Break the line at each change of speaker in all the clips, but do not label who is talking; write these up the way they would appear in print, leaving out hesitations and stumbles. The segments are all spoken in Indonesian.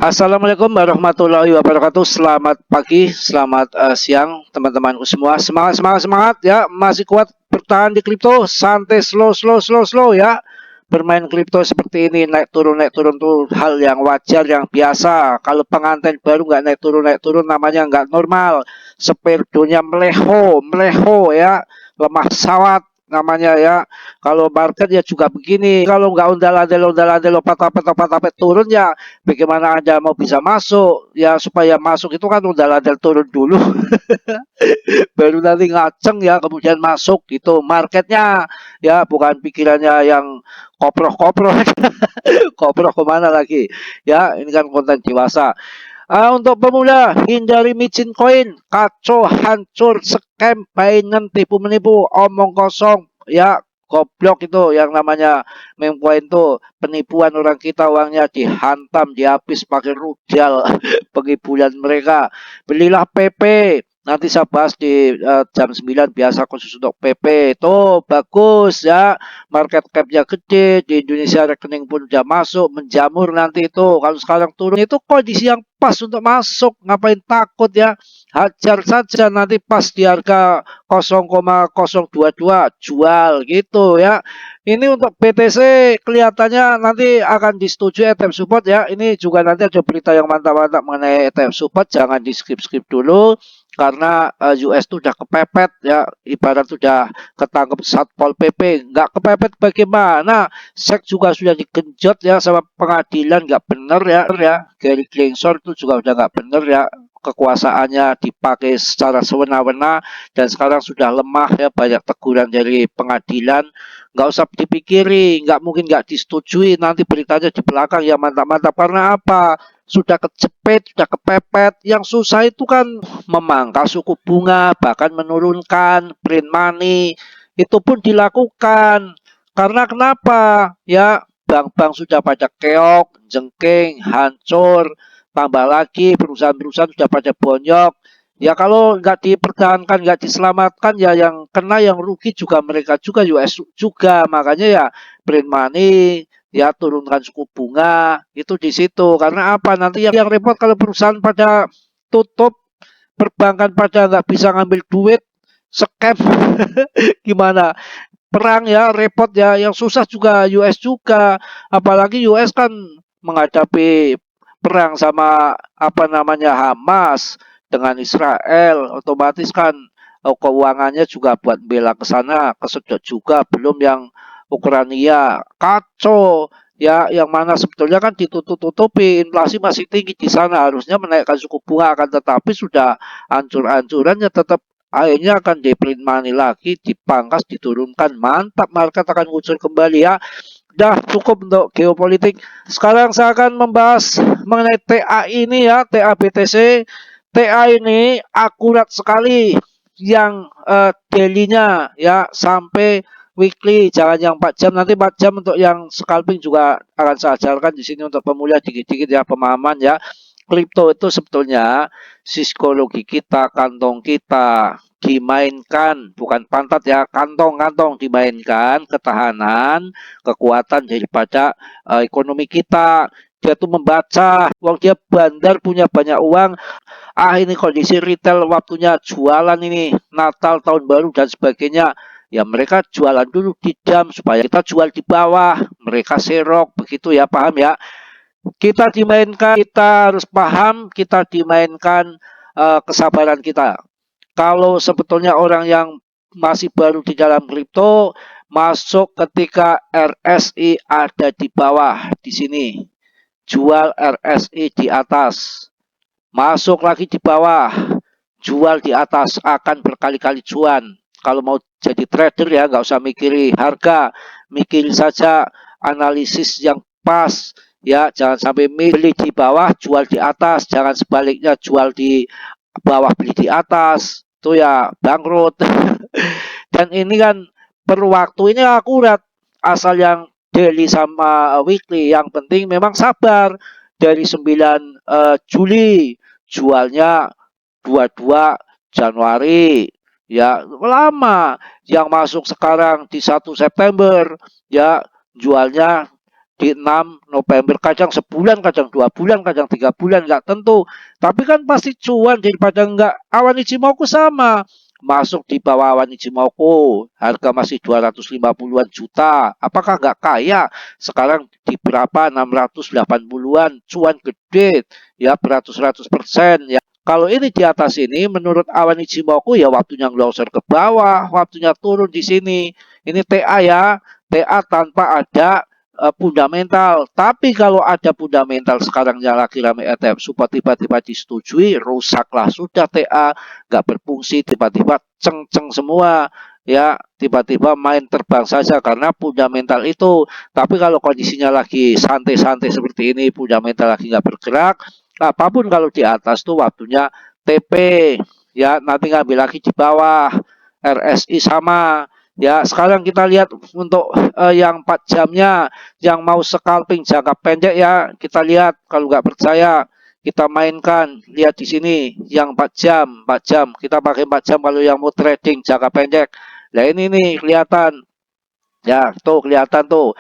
Assalamualaikum warahmatullahi wabarakatuh. Selamat pagi, selamat siang teman-temanku semua. Semangat, semangat, semangat ya. Masih kuat bertahan di kripto. Santai, slow, slow, slow, slow ya. Bermain kripto seperti ini naik turun tuh hal yang wajar, yang biasa. Kalau pengantin baru nggak naik turun namanya nggak normal. Seperdonya meleho, meleho ya. Lemah sawat namanya ya. Kalau market ya juga begini. Kalau nggak ondal-ondal lompat-lompat turun ya, bagaimana Anda mau bisa masuk? Ya supaya masuk itu kan ondal-ondal turun dulu, baru nanti ngaceng ya kemudian masuk gitu. Marketnya ya bukan pikirannya yang koproh-koproh, koproh kemana lagi? Ya ini kan konten dewasa. Untuk pemula, hindari micin koin, kacau, hancur, scam, Binance, tipu menipu, omong kosong, ya goblok itu yang namanya meme coin tuh penipuan orang kita, uangnya dihantam, dihabis pakai rudal penghiburan mereka. Belilah PP. Nanti saya bahas di jam 9 biasa khusus untuk PP. Itu bagus ya. Market cap-nya gede, di Indonesia rekening pun udah masuk, menjamur nanti itu. Kalau sekarang turun itu kondisi yang pas untuk masuk, ngapain takut ya? Hajar saja nanti pas di harga 0,022 jual gitu ya. Ini untuk BTC kelihatannya nanti akan disetujui ETF support ya. Ini juga nanti ada berita yang mantap-mantap mengenai ETF support, jangan di skip-skip dulu karena US tuh udah kepepet ya, ibarat udah ketangkep Satpol PP. Nggak kepepet bagaimana? SEC juga sudah digenjot ya sama pengadilan, nggak bener ya. Gary Gensler itu juga udah nggak bener ya, kekuasaannya dipakai secara sewenang-wenang dan sekarang sudah lemah ya, banyak teguran dari pengadilan. Nggak usah dipikiri, nggak mungkin nggak disetujui, nanti beritanya di belakang ya mantap-mantap. Karena apa? Sudah kejepit, sudah kepepet. Yang susah itu kan memangkas suku bunga, bahkan menurunkan print money. Itu pun dilakukan. Karena kenapa? Ya, bank-bank sudah pada keok, jengking, hancur. Tambah lagi perusahaan-perusahaan sudah pada bonyok. Ya kalau nggak dipertahankan, nggak diselamatkan, ya yang kena, yang rugi juga mereka juga, US juga. Makanya ya print money, ya turunkan suku bunga, itu di situ. Karena apa? Nanti yang repot kalau perusahaan pada tutup, perbankan pada nggak bisa ngambil duit, scam, gimana? Perang ya, repot ya. Yang susah juga US juga. Apalagi US kan menghadapi perang sama apa namanya Hamas dengan Israel, otomatis kan keuangannya juga buat bela ke sana kesedot juga. Belum yang Ukraina kacau ya, yang mana sebetulnya kan ditutup-tutupi, inflasi masih tinggi di sana, harusnya menaikkan suku bunga, akan tetapi sudah hancur-hancurannya tetap akhirnya akan di-print money lagi, dipangkas, diturunkan. Mantap, market akan ngucur kembali ya. Dah cukup untuk geopolitik. Sekarang saya akan membahas mengenai TA ini ya, TA BTC. TA ini akurat sekali yang daily-nya ya sampai weekly, jangan yang 4 jam. Nanti 4 jam untuk yang scalping juga akan saya ajarkan di sini untuk pemula dikit-dikit ya, pemahaman ya. Kripto itu sebetulnya psikologi kita, kantong kita dimainkan, bukan pantat ya, kantong-kantong dimainkan, ketahanan, kekuatan daripada ekonomi kita. Dia tuh membaca, uang dia bandar, punya banyak uang. Ini kondisi retail, waktunya jualan ini, Natal, tahun baru dan sebagainya. Ya mereka jualan dulu di dam supaya kita jual di bawah, mereka serok, begitu ya, paham ya? Kita dimainkan, kita harus paham, kita dimainkan kesabaran kita. Kalau sebetulnya orang yang masih baru di dalam kripto, masuk ketika RSI ada di bawah di sini, jual RSI di atas, masuk lagi di bawah, jual di atas, akan berkali-kali cuan. Kalau mau jadi trader ya nggak usah mikiri harga, mikiri saja analisis yang pas ya. Jangan sampai beli di bawah jual di atas, jangan sebaliknya jual di bawah beli di atas, itu ya bangkrut. Dan ini kan per waktu ini akurat, asal yang daily sama weekly. Yang penting memang sabar. Dari 9 Juli jualnya 22 Januari ya, lama. Yang masuk sekarang di 1 September ya, jualnya di 6 November, kadang sebulan, kadang 2 bulan, kadang 3 bulan, nggak tentu. Tapi kan pasti cuan daripada nggak. Awan Ichimoku sama, masuk di bawah awan Ichimoku, harga masih 250-an juta. Apakah nggak kaya? Sekarang di berapa? 680-an, cuan gede, ya beratus-ratus% ya. Kalau ini di atas ini, menurut awan Ichimoku ya waktunya ngelongsor ke bawah, waktunya turun di sini. Ini TA ya, TA tanpa ada fundamental. Tapi kalau ada fundamental sekarang yang lagi rame ETF support tiba-tiba disetujui, rusaklah sudah TA, nggak berfungsi, tiba-tiba ceng-ceng semua. Ya, tiba-tiba main terbang saja karena fundamental itu. Tapi kalau kondisinya lagi santai-santai seperti ini, fundamental lagi nggak bergerak, apapun kalau di atas tuh waktunya TP. Ya, nanti ngambil lagi di bawah. RSI sama. Ya, sekarang kita lihat untuk yang 4 jamnya, yang mau scalping jangka pendek ya, kita lihat. Kalau nggak percaya, kita mainkan. Lihat di sini, yang 4 jam, 4 jam. Kita pakai 4 jam kalau yang mau trading jangka pendek. Nah ini nih kelihatan. Ya, tuh kelihatan tuh.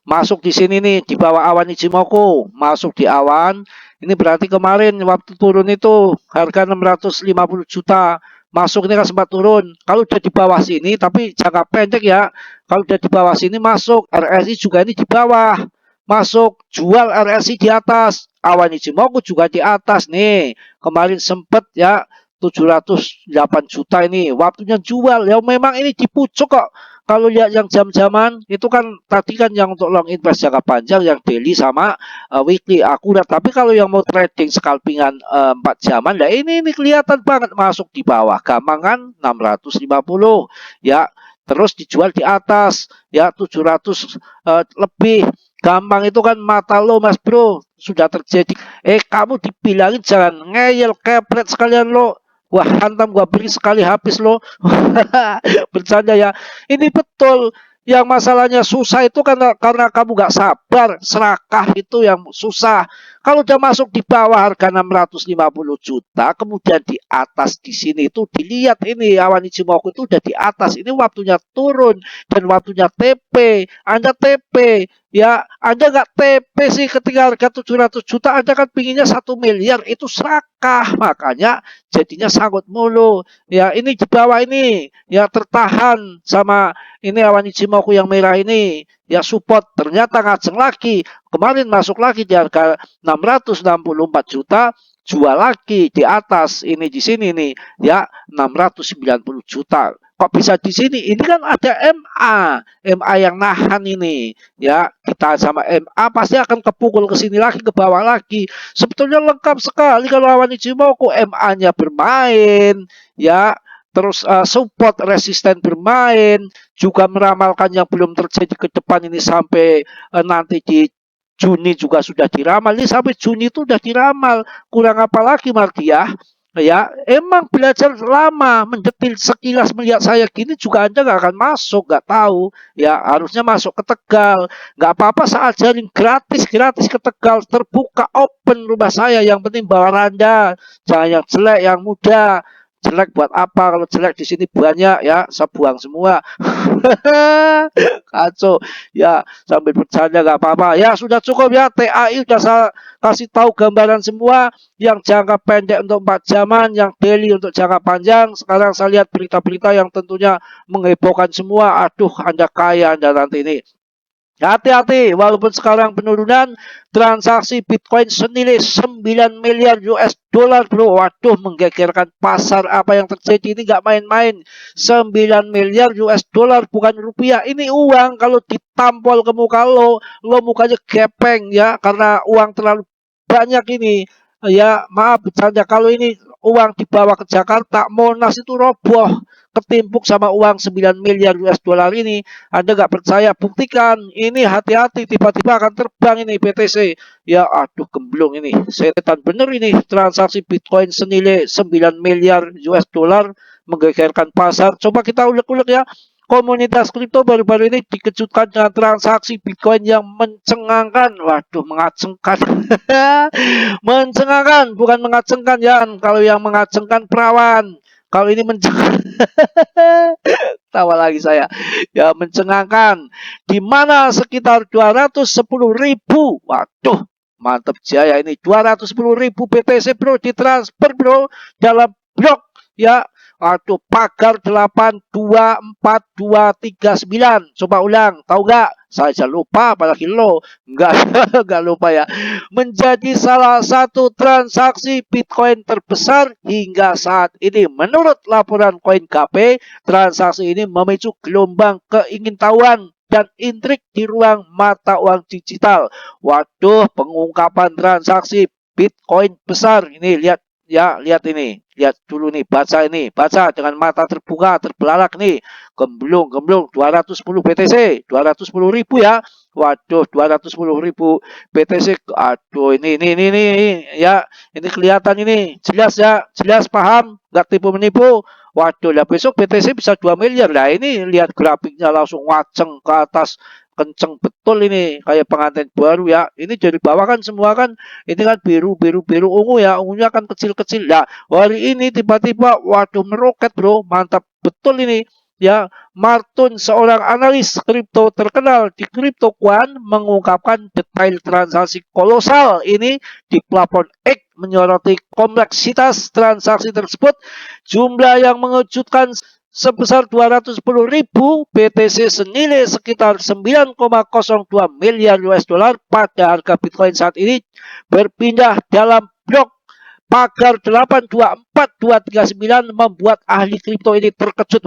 Masuk di sini nih, di bawah awan Ichimoku. Masuk di awan. Ini berarti kemarin waktu turun itu harga 650 juta. Masuk ini kan sempat turun. Kalau udah di bawah sini, tapi jangka pendek ya. Kalau udah di bawah sini masuk. RSI juga ini di bawah. Masuk, jual RSI di atas. Awan Ichimoku juga di atas nih. Kemarin sempat ya 708 juta ini. Waktunya jual. Ya memang ini di pucuk kok. Kalau lihat yang jam-jaman itu kan tadi kan yang untuk long invest jangka panjang yang daily sama weekly akurat. Tapi kalau yang mau trading scalpingan 4 jaman, nah ini kelihatan banget masuk di bawah. Gampang kan 650 ya. Terus dijual di atas ya 700 lebih. Gampang itu kan mata lo Mas Bro. Sudah terjadi. Kamu dibilangin jangan ngeyel kepret sekalian lo. Wah, hantam gua beri sekali habis lo. Bercanda ya. Ini betul. Yang masalahnya susah itu karena kamu nggak sabar, serakah itu yang susah. Kalau udah masuk di bawah harga 650 juta, kemudian di atas di sini itu dilihat ini awan Ichimoku itu udah di atas. Ini waktunya turun dan waktunya TP. Anda TP, ya Anda nggak TP sih ketika harga 700 juta, Anda kan pinginnya 1 miliar, itu serakah. Makanya jadinya sangkut mulu. Ya ini di bawah ini, ya tertahan sama ini awan Ichimoku yang merah ini, ya support, ternyata ngajeng lagi. Kemarin masuk lagi di harga 664 juta, jual lagi di atas ini di sini nih, ya 690 juta. Kok bisa di sini? Ini kan ada MA yang nahan ini, ya kita sama MA pasti akan kepukul ke sini lagi, ke bawah lagi. Sebetulnya lengkap sekali kalau awan Ichimoku, MA-nya bermain, ya. Terus support resisten bermain, juga meramalkan yang belum terjadi ke depan ini sampai nanti di Juni juga sudah diramal. Ini sampai Juni itu sudah diramal. Kurang apa lagi Mardiah? Ya, emang belajar lama, mendetil sekilas melihat saya gini juga Anda nggak akan masuk, nggak tahu. Ya, harusnya masuk ke Tegal. Nggak apa-apa saya ajarin gratis ke Tegal. Terbuka, open rumah saya. Yang penting bawa Anda. Jangan yang jelek, yang muda. Jelek buat apa? Kalau jelek di sini banyak ya, saya buang semua. Kacau. Ya, sambil bercanda nggak apa-apa. Ya, sudah cukup ya. TAI sudah saya kasih tahu gambaran semua. Yang jangka pendek untuk 4 jaman, yang daily untuk jangka panjang. Sekarang saya lihat berita-berita yang tentunya menghebohkan semua. Aduh, Anda kaya Anda nanti ini. Hati-hati, walaupun sekarang penurunan transaksi Bitcoin senilai 9 miliar US dollar bro. Waduh, menggegerkan pasar. Apa yang terjadi ini nggak main-main. 9 miliar US dollar bukan rupiah. Ini uang kalau ditampol ke muka lo mukanya gepeng ya, karena uang terlalu banyak ini. Ya, maaf bercanda, kalau ini uang dibawa ke Jakarta, Monas itu roboh, ketimpuk sama uang 9 miliar US dollar ini. Anda nggak percaya, buktikan. Ini hati-hati, tiba-tiba akan terbang ini BTC. Ya, aduh gemblong ini. Setan bener ini, transaksi Bitcoin senilai 9 miliar US dollar menggegerkan pasar. Coba kita ulik-ulik ya. Komunitas kripto baru-baru ini dikejutkan dengan transaksi Bitcoin yang mencengangkan. Waduh, mengacengkan. Mencengangkan, bukan mengacengkan ya. Kalau yang mengacengkan perawan. Kalau ini mencengangkan. Tawa lagi saya. Ya mencengangkan. Di mana sekitar 210.000. Waduh, mantap jaya ini. 210.000 BTC bro ditransfer bro dalam blok ya. Aduh, pagar 824239. Coba ulang, tahu nggak? Saya lupa, apalagi lo. Nggak, nggak lupa ya. Menjadi salah satu transaksi Bitcoin terbesar hingga saat ini. Menurut laporan CoinGAPE, transaksi ini memicu gelombang keingintahuan dan intrik di ruang mata uang digital. Waduh, pengungkapan transaksi Bitcoin besar. Ini lihat ya, lihat ini. Lihat dulu nih, baca ini. Baca dengan mata terbuka, terbelalak nih. Gemblung 210 BTC, 210.000 ya. Waduh, 210.000 BTC. Aduh, ini ya. Ini kelihatan ini. Jelas ya, jelas paham, nggak tipu menipu. Waduh, lah besok BTC bisa 2 miliar. Lah ini lihat grafiknya langsung waceng ke atas. Kenceng betul ini kayak pengantin baru ya. Ini dari bawah kan semua kan ini kan biru ungu ya. Ungunya kan kecil-kecil. Lah, hari ini tiba-tiba waduh meroket bro. Mantap betul ini. Ya, Martun seorang analis kripto terkenal di CryptoQuant mengungkapkan detail transaksi kolosal ini di platform X menyoroti kompleksitas transaksi tersebut. Jumlah yang mengejutkan sebesar 210.000 BTC senilai sekitar 9,02 miliar US dollar pada harga Bitcoin saat ini berpindah dalam blok pagar 824239 membuat ahli kripto ini terkejut.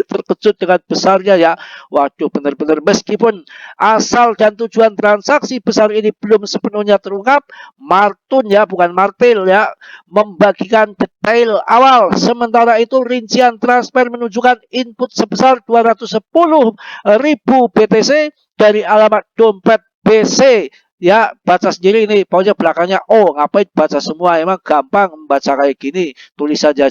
Terkejut dengan besarnya ya. Waduh, benar-benar meskipun asal dan tujuan transaksi besar ini belum sepenuhnya terungkap, Martun ya, bukan Martil ya, membagikan detail awal. Sementara itu rincian transfer menunjukkan input sebesar 210.000 BTC dari alamat dompet BC. Ya, baca sendiri ini, pokoknya belakangnya oh, ngapain baca semua, emang gampang membaca kayak gini, tulis saja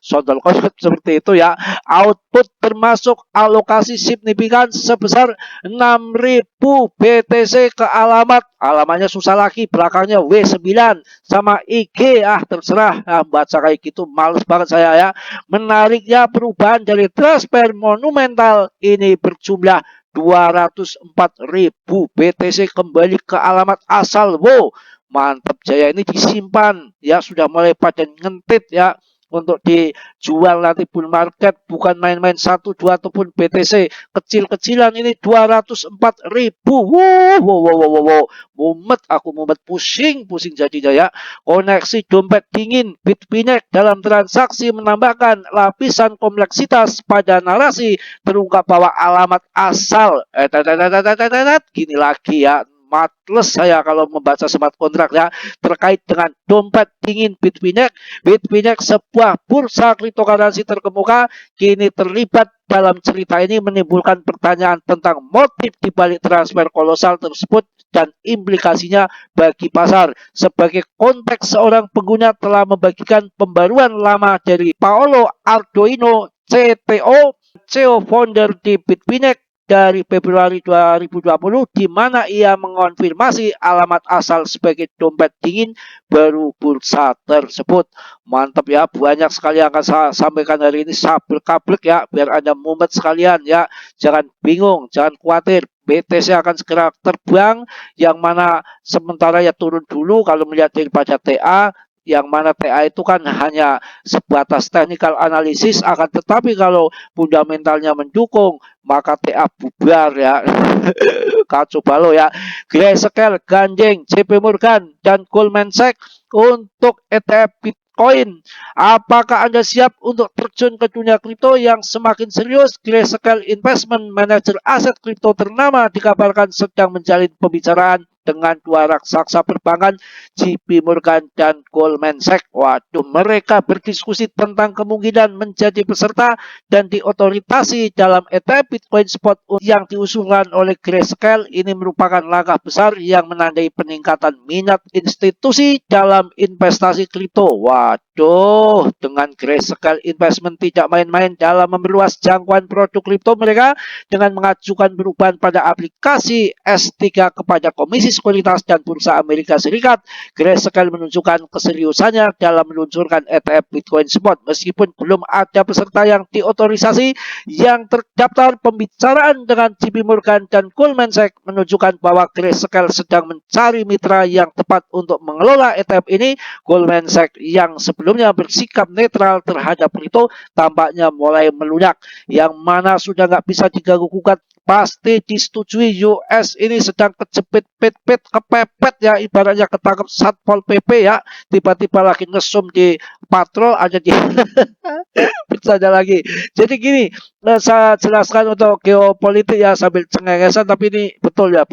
sondol konsep seperti itu ya. Output termasuk alokasi signifikan sebesar 6.000 BTC ke alamatnya susah lagi, belakangnya W9 sama IG, terserah, baca kayak gitu males banget saya ya. Menariknya perubahan dari transfer monumental ini berjumlah 204.000 BTC kembali ke alamat asal. Wow, mantap jaya, ini disimpan ya, sudah mulai pada ngentit ya untuk dijual nanti bull market, bukan main-main 1, 2 ataupun BTC kecil-kecilan ini 204.000. Wow. Mumet pusing jadinya ya. Koneksi dompet dingin Bitfinex dalam transaksi menambahkan lapisan kompleksitas pada narasi terungkap bahwa alamat asal gini lagi ya. Males saya kalau membaca smart kontrak ya terkait dengan dompet dingin Bitfinex. Bitfinex, sebuah bursa cryptocurrency terkemuka, kini terlibat dalam cerita ini, menimbulkan pertanyaan tentang motif dibalik transfer kolosal tersebut dan implikasinya bagi pasar. Sebagai konteks, seorang pengguna telah membagikan pembaruan lama dari Paolo Ardoino CTO, CEO founder di Bitfinex dari Februari 2020, di mana ia mengonfirmasi alamat asal sebagai dompet dingin baru bursa tersebut. Mantap ya, banyak sekali yang akan saya sampaikan hari ini, sablek-kablek ya, biar Anda mumet sekalian ya. Jangan bingung, jangan khawatir, BTC akan segera terbang, yang mana sementara ya turun dulu kalau melihat daripada TA, yang mana TA itu kan hanya sebatas technical analysis, akan tetapi kalau fundamentalnya mendukung maka TA bubar ya. Kacau balau ya. Grayscale gandeng JP Morgan dan Goldman Sachs untuk ETF Bitcoin. Apakah Anda siap untuk terjun ke dunia kripto yang semakin serius? Grayscale Investment Manager aset kripto ternama dikabarkan sedang menjalin pembicaraan dengan dua raksasa perbankan JP Morgan dan Goldman Sachs. Waduh, mereka berdiskusi tentang kemungkinan menjadi peserta dan diotoritasi dalam ETF Bitcoin Spot yang diusulkan oleh Grayscale. Ini merupakan langkah besar yang menandai peningkatan minat institusi dalam investasi kripto. Waduh, dengan Grayscale Investment tidak main-main dalam memperluas jangkauan produk kripto mereka dengan mengajukan perubahan pada aplikasi S3 kepada Komisi Sekuritas dan Bursa Amerika Serikat, Grayscale menunjukkan keseriusannya dalam meluncurkan ETF Bitcoin Spot. Meskipun belum ada peserta yang diotorisasi yang terdaftar, pembicaraan dengan JP Morgan dan Goldman Sachs menunjukkan bahwa Grayscale sedang mencari mitra yang tepat untuk mengelola ETF ini. Goldman Sachs yang sebelumnya bersikap netral terhadap kripto tampaknya mulai melunak, yang mana sudah nggak bisa diganggu gugat, pasti disetujui. US ini sedang kejepit pit kepepet ya, ibaratnya ketangkep Satpol PP ya, tiba-tiba lagi ngesum di patrol ada di ada lagi. Jadi gini, saya jelaskan untuk geopolitik ya sambil cengengesan, tapi ini betul ya.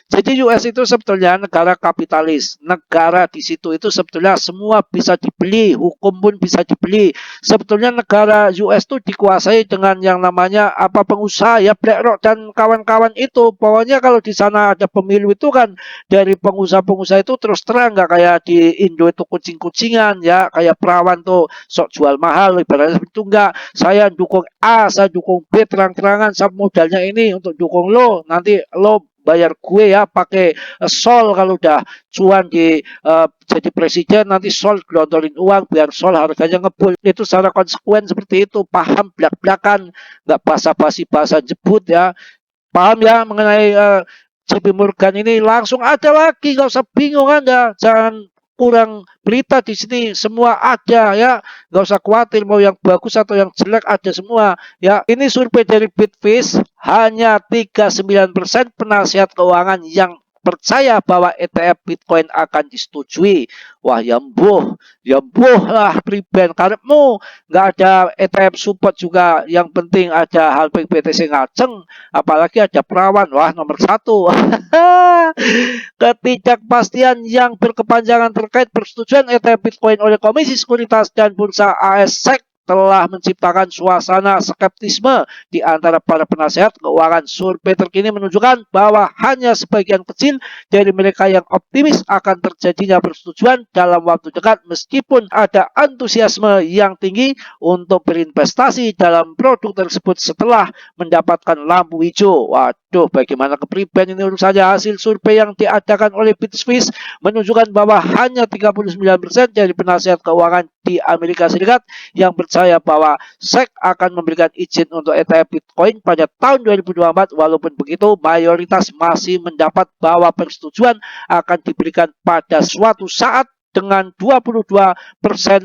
Jadi US itu sebetulnya negara kapitalis. Negara di situ itu sebetulnya semua bisa dibeli, hukum pun bisa dibeli. Sebetulnya negara US itu dikuasai dengan yang namanya pengusaha ya, BlackRock dan kawan-kawan itu. Pokoknya kalau di sana ada pemilu itu kan dari pengusaha-pengusaha itu terus terang, nggak kayak di Indo itu kucing-kucingan ya, kayak perawan tuh sok jual mahal, ibaratnya itu enggak. Saya dukung A, saya dukung B, terang-terangan, saya modalnya ini untuk dukung lo, nanti lo bayar gue ya pakai sol. Kalau udah cuan di jadi presiden, nanti sol gelontorin uang biar sol harganya ngebul. Itu secara konsekuen seperti itu, paham belak-belakan, nggak basa-basi bahasa jebut ya, paham ya mengenai JP Morgan ini. Langsung ada lagi, nggak usah bingung Anda, jangan kurang berita di sini, semua ada ya, nggak usah khawatir mau yang bagus atau yang jelek, ada semua ya. Ini survei dari Bitfish, hanya 39% penasihat keuangan yang percaya bahwa ETF Bitcoin akan disetujui. Wah ya mbuh lah priben karepmu, nggak ada ETF support juga, yang penting ada halping BTC ngaceng, apalagi ada perawan, wah nomor satu. Ketidakpastian yang berkepanjangan terkait persetujuan ETF Bitcoin oleh Komisi Sekuritas dan Bursa AS SEC telah menciptakan suasana skeptisme di antara para penasihat keuangan. Survei terkini menunjukkan bahwa hanya sebagian kecil dari mereka yang optimis akan terjadinya persetujuan dalam waktu dekat, meskipun ada antusiasme yang tinggi untuk berinvestasi dalam produk tersebut setelah mendapatkan lampu hijau. Waduh, bagaimana kepriben ini urusannya. Hasil survei yang diadakan oleh Bitfish menunjukkan bahwa hanya 39% dari penasihat keuangan di Amerika Serikat yang percaya bahwa SEC akan memberikan izin untuk ETF Bitcoin pada tahun 2024. Walaupun begitu, mayoritas masih mendapat bahwa persetujuan akan diberikan pada suatu saat, dengan 22%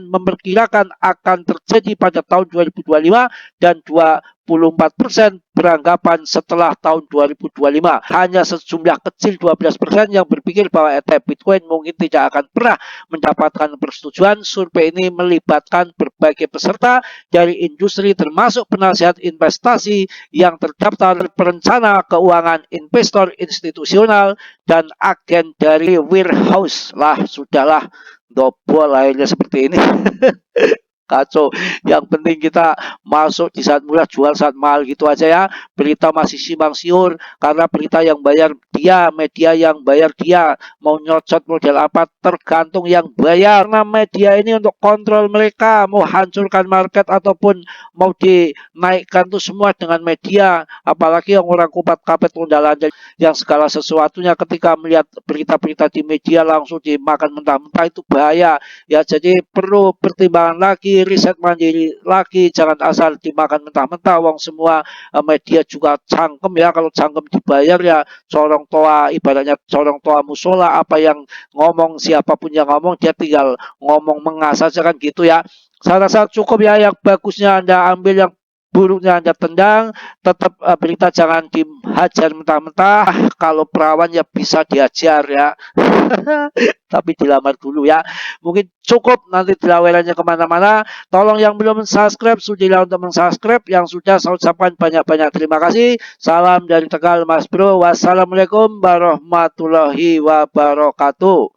memperkirakan akan terjadi pada tahun 2025 dan 24% beranggapan setelah tahun 2025. Hanya sejumlah kecil 12% yang berpikir bahwa ETF Bitcoin mungkin tidak akan pernah mendapatkan persetujuan. Survei ini melibatkan berbagai peserta dari industri termasuk penasihat investasi yang terdaftar, perencana keuangan, investor institusional, dan agen dari warehouse. Lah sudahlah, dobol akhirnya seperti ini. Kacau. Yang penting kita masuk di saat murah, jual saat mahal, gitu aja ya. Berita masih simpang siur karena berita yang bayar dia, media yang bayar dia. Mau nyocot model apa tergantung yang bayar. Nah, media ini untuk kontrol mereka, mau hancurkan market ataupun mau dinaikkan tuh semua dengan media. Apalagi yang orang kupat kapet undalan yang segala sesuatunya ketika melihat berita-berita di media langsung dimakan mentah-mentah, itu bahaya ya. Jadi perlu pertimbangan lagi, riset mandiri lagi, jangan asal dimakan mentah-mentah. Wong semua media juga cangkem ya, kalau cangkem dibayar ya corong toa, ibaratnya corong toa musola, apa yang ngomong siapapun yang ngomong dia tinggal ngomong mengasah saja kan gitu ya. Saya rasa cukup ya, yang bagusnya Anda ambil, yang buruknya Anda tendang. Tetap berita jangan dihajar mentah-mentah. Kalau perawan ya bisa diajar ya. Tapi dilamar dulu ya. Mungkin cukup, nanti dilawelannya kemana-mana. Tolong yang belum subscribe, sudilah untuk mensubscribe. Yang sudah, saya ucapkan banyak-banyak terima kasih. Salam dari Tegal Mas Bro. Wassalamualaikum warahmatullahi wabarakatuh.